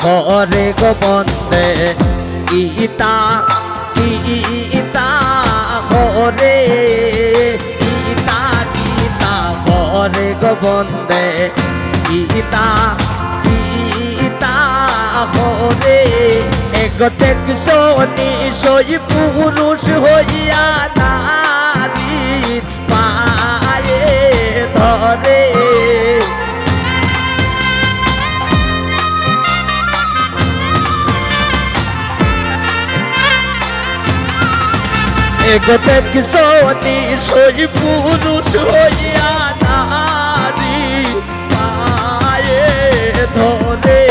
হরে গো বন্দে ইতা ইতা হরে ইতা গীতা হরে গো বন্দে ইতা ইতা হরে এগতে কিশোরী সই পুরুষ হইয়া নারীর পায়ে ধরে এগোতে কিশোরী সই পুরুষ হইয়া নারী পায়ে ধরে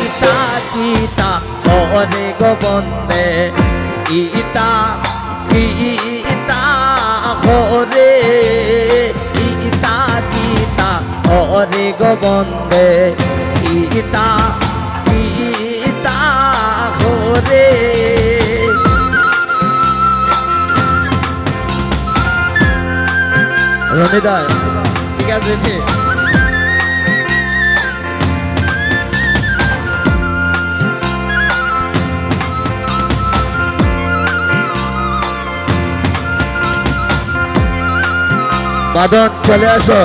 ইতা গীতা হরে গো বন্দে ইতা গীতা হরে ইতা গীতা হরে গো বন্দে ইতা গীতা হরে রনিদা ঠিক আছে জি বাদন চলে আসো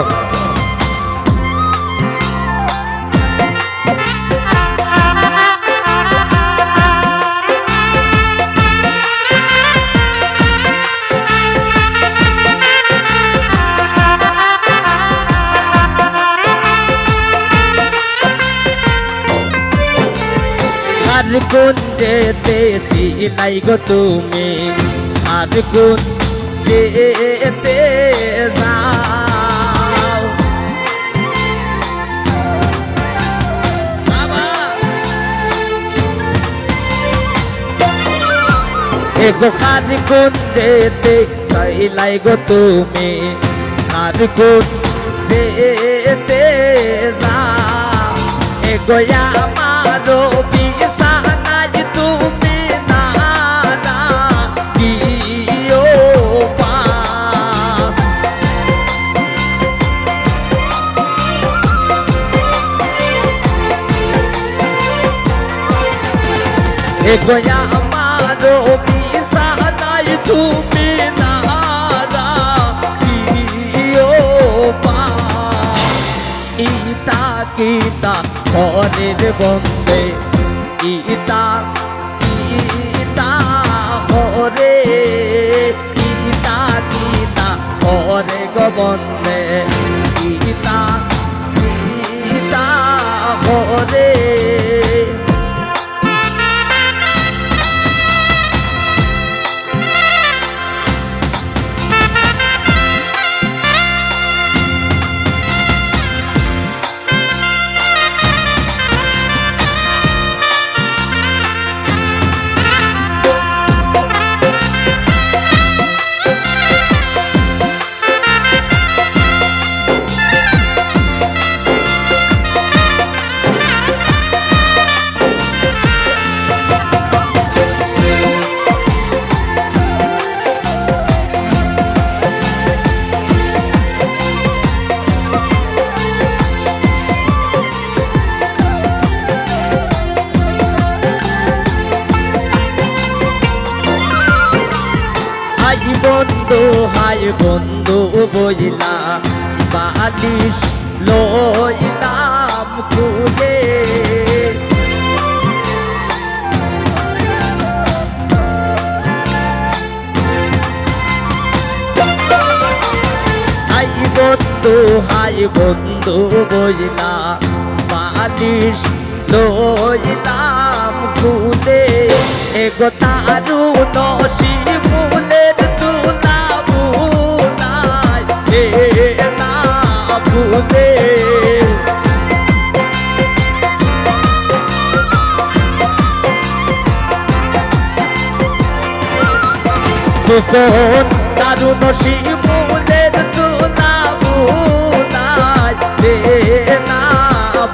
আর কোন যেতে সিলাই গো তুমি আর কোন যেতে যাও এগো আর কোন যেতে সিলাই গো তুমি আর কোন যেতে যাও এগো আমারো বিছানায় তুমি না দিও পা এগো আমারো বিছানায় তুমি না দিও পা ইতা গীতা হরের বন্দে ইতা গীতা হরে ইতা গীতা হরে গো বন্দে ইতা গীতা হরে বন্ধু হাই বন্ধু বইলা বালিশ লইলাম খুলে হাই বন্ধু বইলা বালিশ লইলাম খুলে এগো তারু নসি মুলের তুলা বুনাই না ভুলে কোন তারু নসি মুলের তুলা বুনাই না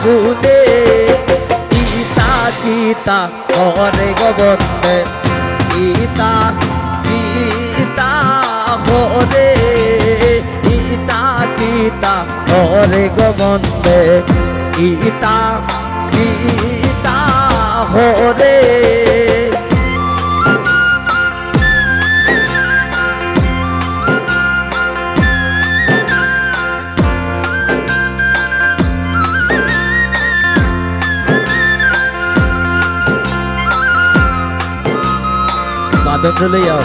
ভুলে ইতা গীতা হরে গো বন্দে ইতা গীতা হরে ইতা গীতা হরে গো বন্দে ইতা গীতা হরে বাদন চলে যাও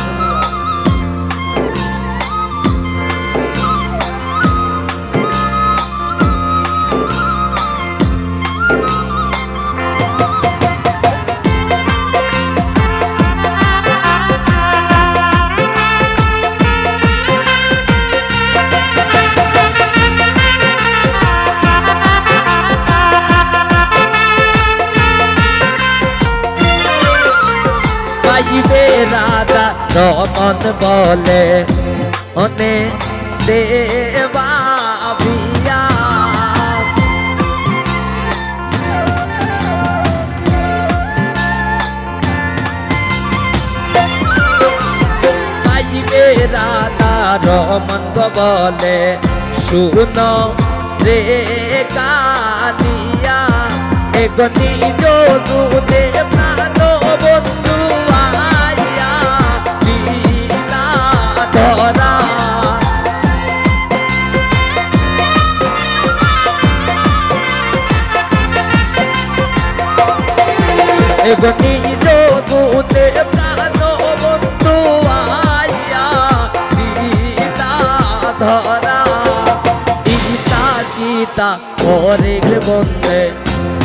পাইবে রাধা রমন বলে অনে দেবা ভিয়া পাইবে রাধা রমন বলে শুনো রে কানিয়া এগনি দুদে প্রাণ বন্ধু আইয়া লীলা ধরা এগনি দুদে প্রাণ বন্ধু আইয়া লীলা ধরা গীতা গীতা ওরে বন্দে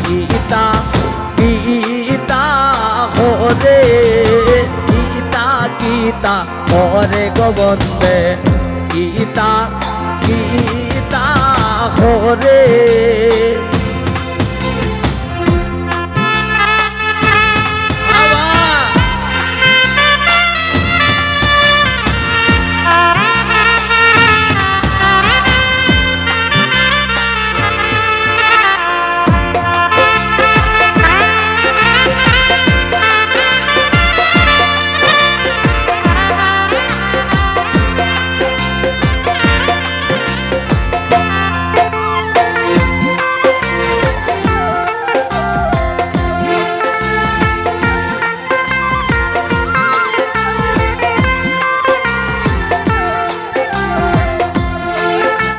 গীতা গীতা হরে গীতা গীতা হরে গোবন্দে গীতা গীতা হরে